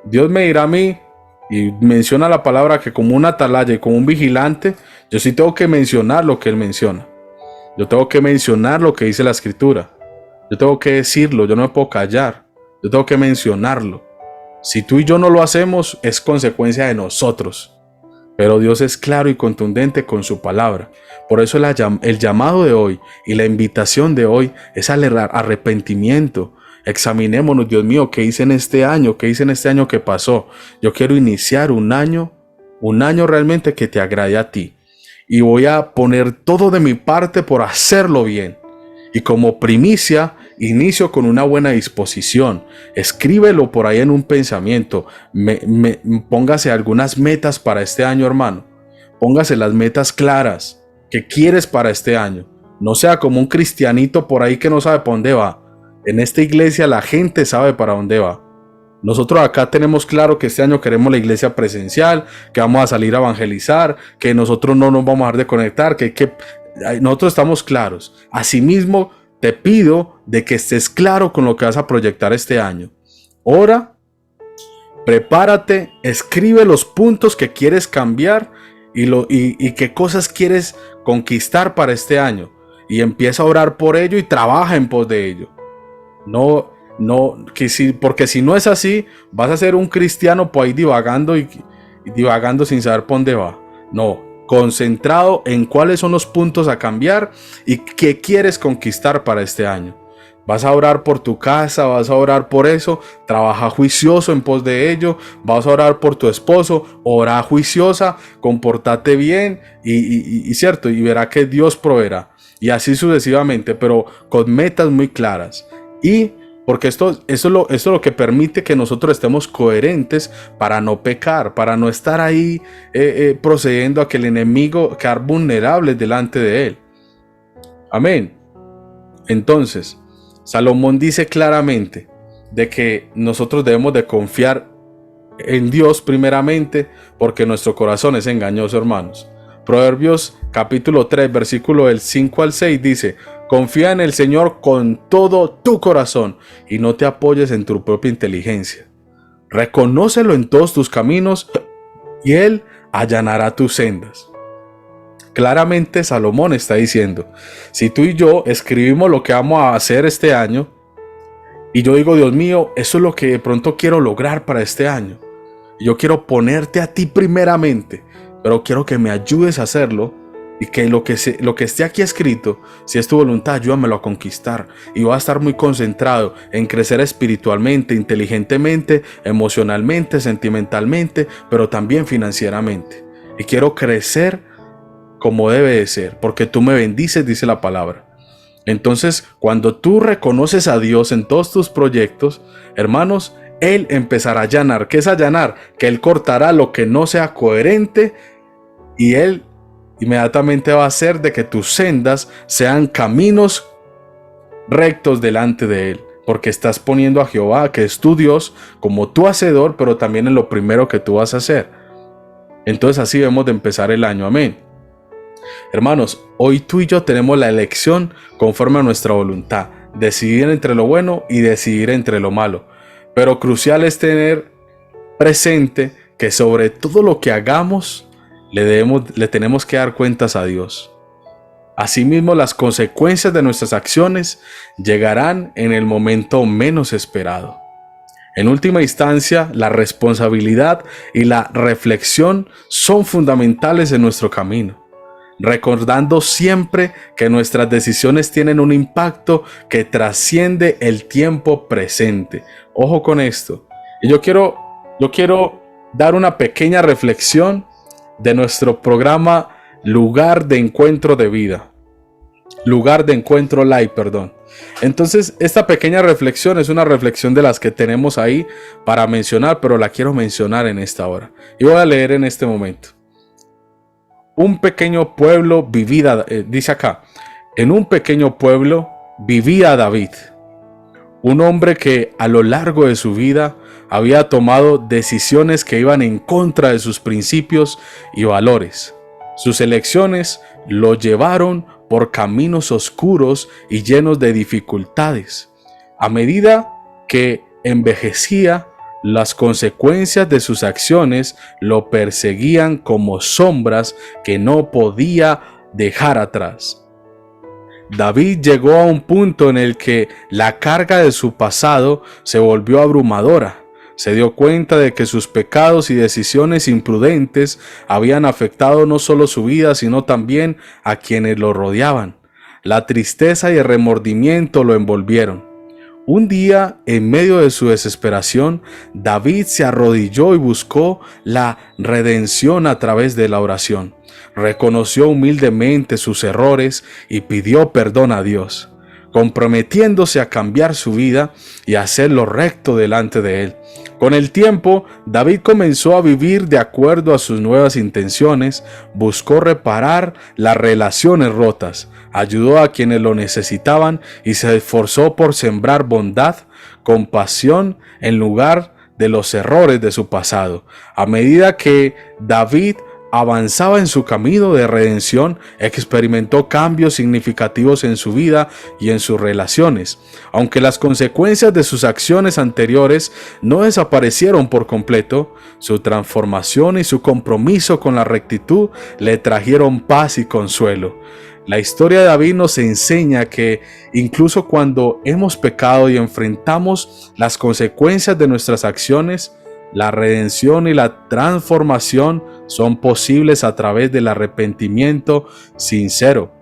Dios me dirá a mí, y menciona la palabra que como un atalaya y como un vigilante, yo sí tengo que mencionar lo que Él menciona. Yo tengo que mencionar lo que dice la Escritura. Yo tengo que decirlo, yo no me puedo callar. Yo tengo que mencionarlo. Si tú y yo no lo hacemos, es consecuencia de nosotros. Pero Dios es claro y contundente con su palabra. Por eso el llamado de hoy y la invitación de hoy es al arrepentimiento. Examinémonos, Dios mío, ¿qué hice en este año? ¿Qué hice en este año que pasó? Yo quiero iniciar un año realmente que te agrade a ti. Y voy a poner todo de mi parte por hacerlo bien. Y como primicia, inicio con una buena disposición. Escríbelo por ahí en un pensamiento. Póngase algunas metas para este año, hermano. Póngase las metas claras que quieres para este año. No sea como un cristianito por ahí que no sabe para dónde va. En esta iglesia la gente sabe para dónde va. Nosotros acá tenemos claro que este año queremos la iglesia presencial, que vamos a salir a evangelizar, que nosotros no nos vamos a dejar de conectar, nosotros estamos claros. Asimismo, te pido de que estés claro con lo que vas a proyectar este año. Ora, prepárate, escribe los puntos que quieres cambiar y qué cosas quieres conquistar para este año. Y empieza a orar por ello y trabaja en pos de ello. Porque si no es así, vas a ser un cristiano por ahí divagando y divagando sin saber por dónde va. No, concentrado en cuáles son los puntos a cambiar y qué quieres conquistar para este año. Vas a orar por tu casa, vas a orar por eso, trabaja juicioso en pos de ello. Vas a orar por tu esposo, ora juiciosa, comportate bien y cierto, y verá que Dios proveerá. Y así sucesivamente, pero con metas muy claras. Y porque eso es lo que permite que nosotros estemos coherentes para no pecar, para no estar ahí procediendo a que el enemigo quedar vulnerable delante de él. Amén. Entonces, Salomón dice claramente de que nosotros debemos de confiar en Dios primeramente, porque nuestro corazón es engañoso, hermanos. Proverbios capítulo 3, versículo del 5 al 6 dice: confía en el Señor con todo tu corazón y no te apoyes en tu propia inteligencia. Reconócelo en todos tus caminos y Él allanará tus sendas. Claramente Salomón está diciendo, si tú y yo escribimos lo que vamos a hacer este año, y yo digo, Dios mío, eso es lo que de pronto quiero lograr para este año. Yo quiero ponerte a ti primeramente, pero quiero que me ayudes a hacerlo y que lo que esté aquí escrito, si es tu voluntad, ayúdamelo a conquistar. Y voy a estar muy concentrado en crecer espiritualmente, inteligentemente, emocionalmente, sentimentalmente, pero también financieramente. Y quiero crecer como debe de ser, porque tú me bendices, dice la palabra. Entonces, cuando tú reconoces a Dios en todos tus proyectos, hermanos, Él empezará a allanar. ¿Qué es allanar? Que Él cortará lo que no sea coherente y Él inmediatamente va a hacer de que tus sendas sean caminos rectos delante de Él. Porque estás poniendo a Jehová, que es tu Dios, como tu hacedor, pero también en lo primero que tú vas a hacer. Entonces así debemos de empezar el año. Amén. Hermanos, hoy tú y yo tenemos la elección conforme a nuestra voluntad. Decidir entre lo bueno y decidir entre lo malo. Pero crucial es tener presente que sobre todo lo que hagamos le tenemos que dar cuentas a Dios. Asimismo, las consecuencias de nuestras acciones llegarán en el momento menos esperado. En última instancia, la responsabilidad y la reflexión son fundamentales en nuestro camino, recordando siempre que nuestras decisiones tienen un impacto que trasciende el tiempo presente. Ojo con esto. Y yo quiero dar una pequeña reflexión de nuestro programa Lugar de Encuentro de Vida. Lugar de Encuentro Live, perdón. Entonces, esta pequeña reflexión es una reflexión de las que tenemos ahí para mencionar, pero la quiero mencionar en esta hora. Y voy a leer en este momento. Un pequeño pueblo vivía, dice acá, en un pequeño pueblo vivía David, un hombre que a lo largo de su vida había tomado decisiones que iban en contra de sus principios y valores. Sus elecciones lo llevaron por caminos oscuros y llenos de dificultades. A medida que envejecía, las consecuencias de sus acciones lo perseguían como sombras que no podía dejar atrás. David llegó a un punto en el que la carga de su pasado se volvió abrumadora. Se dio cuenta de que sus pecados y decisiones imprudentes habían afectado no solo su vida, sino también a quienes lo rodeaban. La tristeza y el remordimiento lo envolvieron. Un día, en medio de su desesperación, David se arrodilló y buscó la redención a través de la oración. Reconoció humildemente sus errores y pidió perdón a Dios, comprometiéndose a cambiar su vida y a hacer lo recto delante de él. Con el tiempo, David comenzó a vivir de acuerdo a sus nuevas intenciones, buscó reparar las relaciones rotas, ayudó a quienes lo necesitaban y se esforzó por sembrar bondad, compasión en lugar de los errores de su pasado. A medida que David avanzaba en su camino de redención, experimentó cambios significativos en su vida y en sus relaciones. Aunque las consecuencias de sus acciones anteriores no desaparecieron por completo, su transformación y su compromiso con la rectitud le trajeron paz y consuelo. La historia de David nos enseña que incluso cuando hemos pecado y enfrentamos las consecuencias de nuestras acciones, la redención y la transformación son posibles a través del arrepentimiento sincero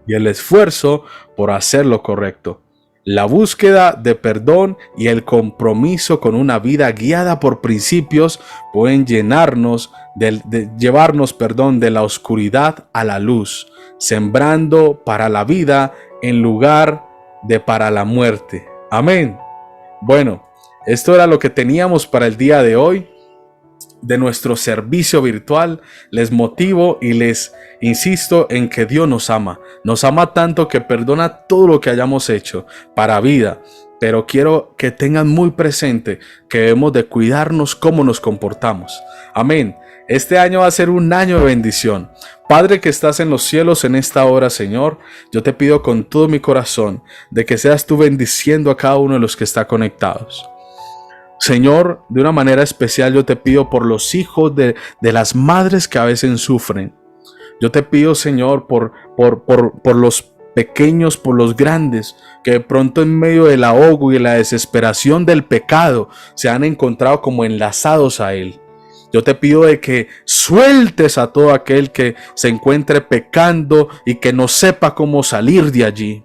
y el esfuerzo por hacer lo correcto. La búsqueda de perdón y el compromiso con una vida guiada por principios pueden llevarnos de la oscuridad a la luz, sembrando para la vida en lugar de para la muerte. Amén. Bueno, esto era lo que teníamos para el día de hoy de nuestro servicio virtual. Les motivo y les insisto en que Dios nos ama tanto que perdona todo lo que hayamos hecho para vida. Pero quiero que tengan muy presente que debemos de cuidarnos cómo nos comportamos. Amén. Este año va a ser un año de bendición. Padre que estás en los cielos en esta hora, Señor, yo te pido con todo mi corazón de que seas tú bendiciendo a cada uno de los que está conectados. Señor, de una manera especial yo te pido por los hijos de las madres que a veces sufren. Yo te pido, Señor, por los pequeños, por los grandes, que de pronto en medio del ahogo y la desesperación del pecado se han encontrado como enlazados a Él. Yo te pido de que sueltes a todo aquel que se encuentre pecando y que no sepa cómo salir de allí.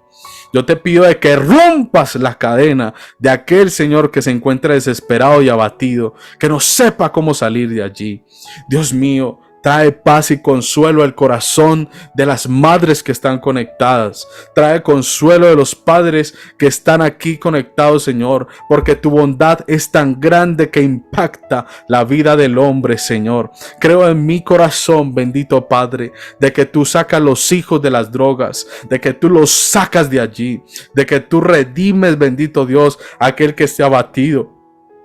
Yo te pido de que rompas la cadena de aquel Señor que se encuentra desesperado y abatido, que no sepa cómo salir de allí. Dios mío, trae paz y consuelo al corazón de las madres que están conectadas. Trae consuelo de los padres que están aquí conectados, Señor, porque tu bondad es tan grande que impacta la vida del hombre, Señor. Creo en mi corazón, bendito Padre, de que tú sacas los hijos de las drogas, de que tú los sacas de allí, de que tú redimes, bendito Dios, a aquel que esté abatido,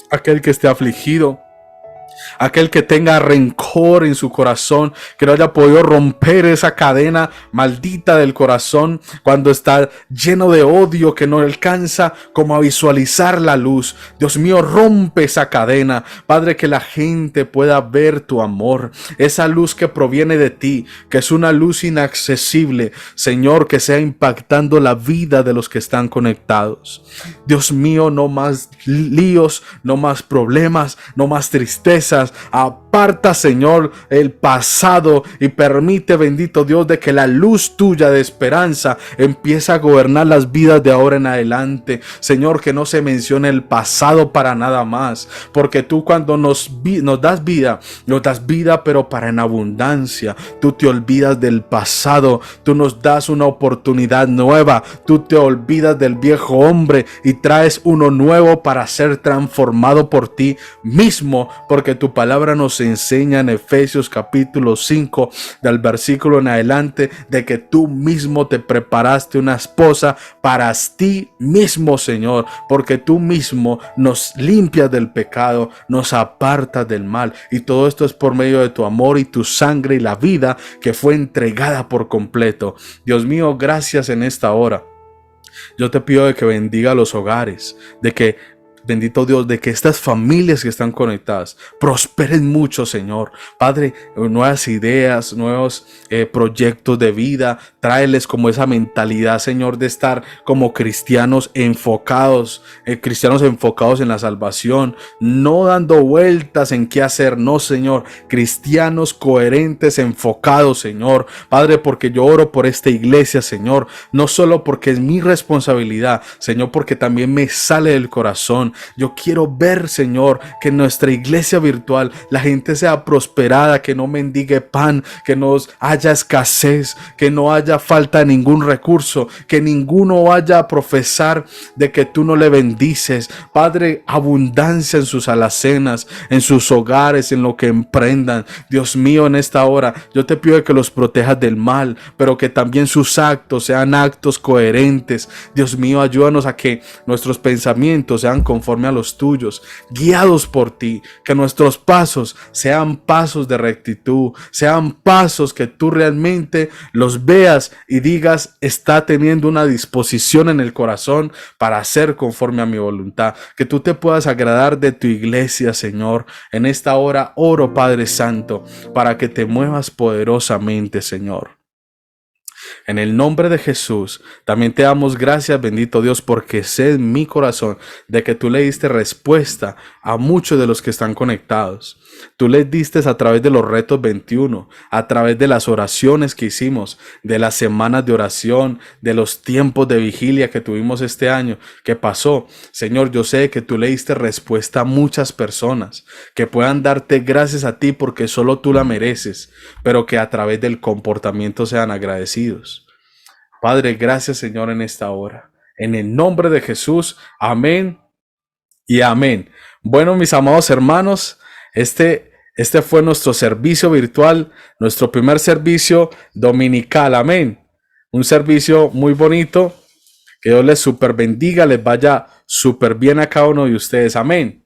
aquel que esté afligido, aquel que tenga rencor en su corazón, que no haya podido romper esa cadena maldita del corazón cuando está lleno de odio, que no alcanza como a visualizar la luz. Dios mío, rompe esa cadena, Padre, que la gente pueda ver tu amor, esa luz que proviene de ti, que es una luz inaccesible, Señor, que sea impactando la vida de los que están conectados. Dios mío, no más líos, no más problemas, no más tristeza. Aparta, Señor, el pasado y permite, bendito Dios, de que la luz tuya de esperanza empiece a gobernar las vidas de ahora en adelante. Señor, que no se mencione el pasado para nada más, porque tú cuando nos das vida, pero para en abundancia. Tú te olvidas del pasado, tú nos das una oportunidad nueva, tú te olvidas del viejo hombre y traes uno nuevo para ser transformado por ti mismo, porque tu palabra nos enseña en Efesios capítulo 5 del versículo en adelante de que tú mismo te preparaste una esposa para ti mismo, Señor, porque tú mismo nos limpias del pecado, nos apartas del mal, y todo esto es por medio de tu amor y tu sangre y la vida que fue entregada por completo. Dios mío, gracias en esta hora. Yo te pido de que bendiga los hogares, de que bendito Dios, de que estas familias que están conectadas prosperen mucho, Señor. Padre, nuevas ideas, nuevos proyectos de vida, tráeles como esa mentalidad, Señor, de estar como cristianos enfocados en la salvación, no dando vueltas en qué hacer, no, Señor, cristianos coherentes, enfocados, Señor. Padre, porque yo oro por esta iglesia, Señor, no solo porque es mi responsabilidad, Señor, porque también me sale del corazón. Yo quiero ver, Señor, que en nuestra iglesia virtual la gente sea prosperada, que no mendigue pan, que no haya escasez, que no haya falta de ningún recurso, que ninguno vaya a profesar de que tú no le bendices. Padre, abundancia en sus alacenas, en sus hogares, en lo que emprendan. Dios mío, en esta hora yo te pido que los protejas del mal, pero que también sus actos sean actos coherentes. Dios mío, ayúdanos a que nuestros pensamientos sean conforme a los tuyos, guiados por ti, que nuestros pasos sean pasos de rectitud, sean pasos que tú realmente los veas y digas, está teniendo una disposición en el corazón para hacer conforme a mi voluntad, que tú te puedas agradar de tu iglesia, Señor. En esta hora oro, Padre Santo, para que te muevas poderosamente, Señor. En el nombre de Jesús, también te damos gracias, bendito Dios, porque sé en mi corazón de que tú le diste respuesta a muchos de los que están conectados. Tú les diste a través de los retos 21, a través de las oraciones que hicimos, de las semanas de oración, de los tiempos de vigilia que tuvimos este año, que pasó. Señor, yo sé que tú le diste respuesta a muchas personas, que puedan darte gracias a ti porque solo tú la mereces, pero que a través del comportamiento sean agradecidos. Padre, gracias, Señor, en esta hora. En el nombre de Jesús, amén y amén. Bueno, mis amados hermanos, este fue nuestro servicio virtual, nuestro primer servicio dominical, amén. Un servicio muy bonito, que Dios les super bendiga, les vaya súper bien a cada uno de ustedes, amén.